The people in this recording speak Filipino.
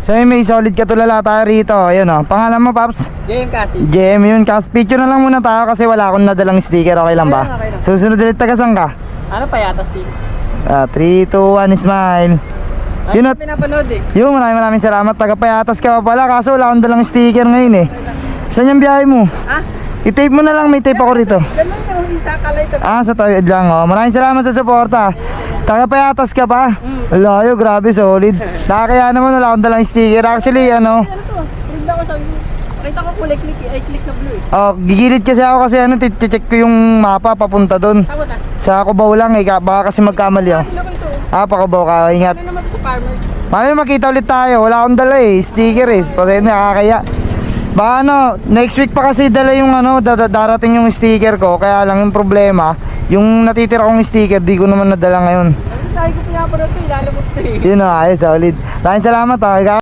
So yun, may solid katulala tayo rito. Ayun o, pangalan mo Paps? JM kasi. JM yun, picture na lang muna tayo kasi wala akong nadalang sticker. Okay lang ba? Okay lang. Susunod ulit, taga saan ka? Ano pa yata si? 3, 2, 1, smile. Ay, Yun at, pinapanood eh. yun, maraming salamat. Taga Payatas ka pa pala, kaso wala akong dalang sticker ngayon eh. Saan yung biyahe mo? Ah? I-tape mo na lang, may tape ako rito. Ganun yung isa kalay ko. Sa tayo lang oh. Maraming salamat sa suporta. Taga Payatas ka pa? Layo, grabe, solid. Nakakaya naman, wala akong dalang sticker. Actually, Ano to? Tignan ko sabi mo. Nakita ko kulay click, ay click na blue eh. gigilid kasi ako kasi check ko yung mapa papunta doon. Saan na? Sa Cubao lang eh, baka kasi magkamali oh. Ano ko ito? Pa Cubao ka, ingat. Ano naman to sa farmers? Mamaya makita ulit tayo, wala akong dala eh, sticker eh, pati nakakaya. Baka next week pa kasi dala yung darating yung sticker ko, kaya lang yung problema, yung natitira kong sticker, di ko naman nadala ngayon. Ano tayo ko pinapanood to, ilalabot to eh. Yun ayos, solid. Maraming salamat